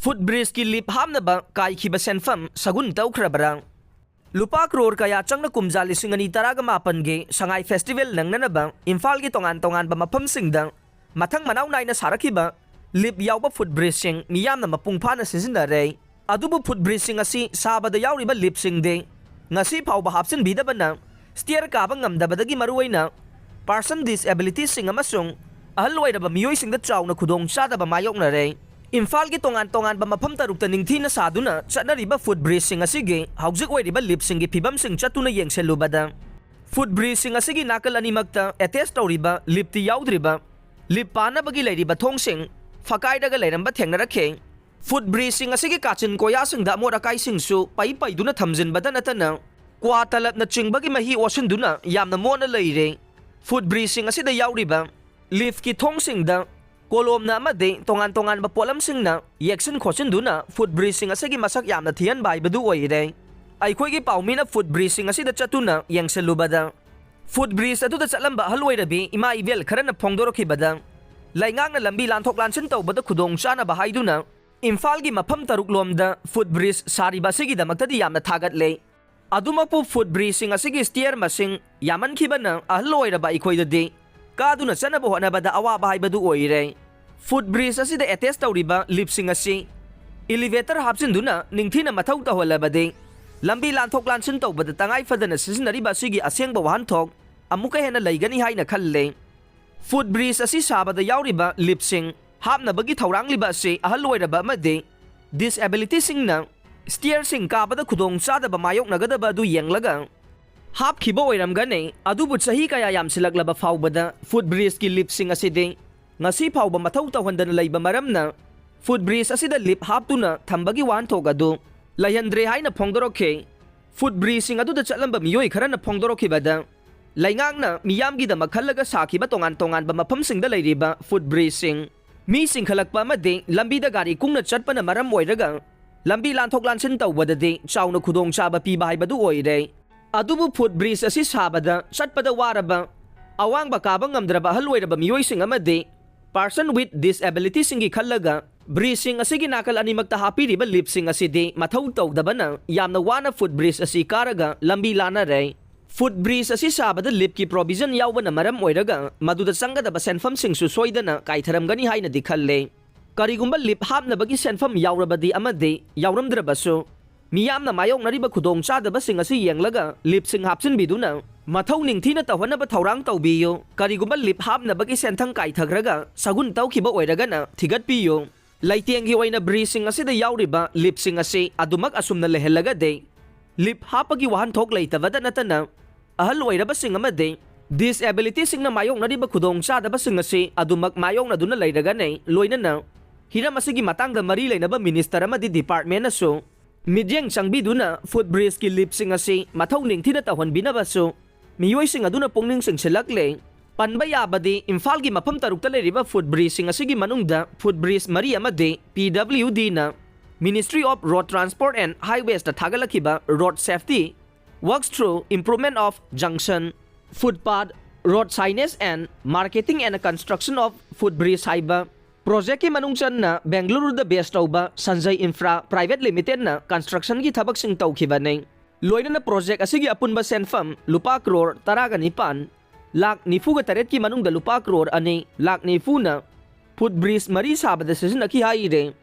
Footbridge की lip हामनबा काइखिबा सेनफम सगुन तौख्रबरा लुपा करोड़ कया चंगना कुमजा लिसिंग अनि तरागा मापनगे संगाई फेस्टिवल नंगनबा इम्फाल की तोंगान तोंगान बा मफम सिंगदा मथंग मनाव नाइना सारखिबा लिप यावबा फुटब्रिज सिंग मियामना मपुंग फाना सिजिनरे अदुबु फुटब्रिज सिंग असि साबदा यावरिबा lip Singh they ngasi phawba hapsin bidabana steer kaaba ngamdabadagi maruwaina person disability sing amasung ahalwairaba miyoi singda chawna khudong chadaba mayoknare Imphal gi tongan ba mafam tarukta ningthina saduna chatnariba footbridge sing asigi haujik oiriba lip sing gi phibam sing chatuna yengselubada footbridge sing asigi nakal animakta attach tawriba lip ti yaudriba lip pana bagi leiriba thong sing fakai daga leiramba thengna rakhe footbridge sing asigi kachin koya sing da mora kai sing su pai pai duna thamjin badana tana kwa talap na chingbagi mahi ocean duna yamna mona leire footbridge sing asida yauriba lip ki thong sing da kolom na amade tongan ba polam sing na yeksin khosin duna footbridge sing asigi masak yamna thian bai badu oire aikhoi gi paumina footbridge sing asida chatuna yengselubada footbridge adu da chalamba halwairabi ima ivel kharana phongdoroki bada laingang na lambi lanthok lansin tawbada khudong chana ba haiduna Imphal gi mafam taruk lomda footbridge sariba sigi damakta yamna thagat le adumapu footbridge sing asigi steer masing yaman khibana ahloiraba ikhoida de kaduna chanaba honabada awaba haibadu oire footbridge asida attach tawriba lip sing asi elevator hapsin duna ningthina mathau taholabade lambi lanthok lansin tawbada tangai fadana sisinariba sigi asengba wahan thok amuka hena leigani haina khalle footbridge asi sabada yauriba lip sing hapna bagi thaurang liba se ahalloiraba amade disability singna steer sing kabada khudong chada ba mayok nagada ba du yenglaga hap khibo oiram gane adubu chahi kaya yam silaklaba fawbada footbridge ki lip sing aside ngasi fawba mathau tawhandana leiba maramna footbridge asida lip haptuna thambagi wan thogadu layandre haina phongdorokhe footbridge sing adu da chalamba miyoi kharana phongdorokhi bada laingangna miyamgi da makhallaga sakhiba tongan ba mafam singda leiriba footbridge sing mi singkhalakpa amade lambi da gari kungna chatpana maram oiraga lambi lanthok lansin tawbadade chawna khudong chaba piba haibadu oire adubu footbridge asi sabada chatpada waraba awangba kaba ngamdraba halwairaba miyoi sing amade person with disability singi khallaga bridge sing asigi nakal animakta hapiriba lip sing aside mathau tawdabana yamna wana footbridge asi karaga lambi lana re footbridge asi sabada lip ki provision yawbana maram oiraga maduda sangadaba senfam singsu soidana kaitharamgani haina dikhalle karigumba lip hapnabagi senfam yawrabadi amade yawramdrabasu miyamna mayoknariba khudong chadaba sing asi yenglaga lip sing hapsin biduna mathau ningthina tawhanaba thaurang tawbiyo karigumba lip hapnabagi senthang kaithagraga sagun tawkhiba oiraga na thigat piyo laitengi oina bridge sing asida yawriba lip sing asi adumak asumna lehelaga de lip hapagi wahan thok leitabada natana ahal oiraba sing amade disability sing na mayong nariba khudong chadaba sing asi adumak mayong na duna leiraga nei loina na hiram asigi matangda mari leinaba minister amadi department aso midyeng changbi duna footbridge ki lip sing asi mathau ningthina tahon binabaso miyoi sing aduna pongning sing selakle panba yabadi imphal gi mafam tarukta leiriba footbridge sing asigi manungda footbridge mari amade PWD na Ministry of Road Transport and Highways ta thagalakiba road safety works through improvement of junction, footpath, road signage and marketing and construction of footbridge haiba project ki manungchan na Bengaluru da best tawba Sanjay Infra Private Limited na construction ki thabak sing tawkhiba nei loina na project asigi apunba senfam lupa crore taraga nipan lak nifuga taret ki manungda lupa crore ani lak nifu na footbridge mari sabada season aki haire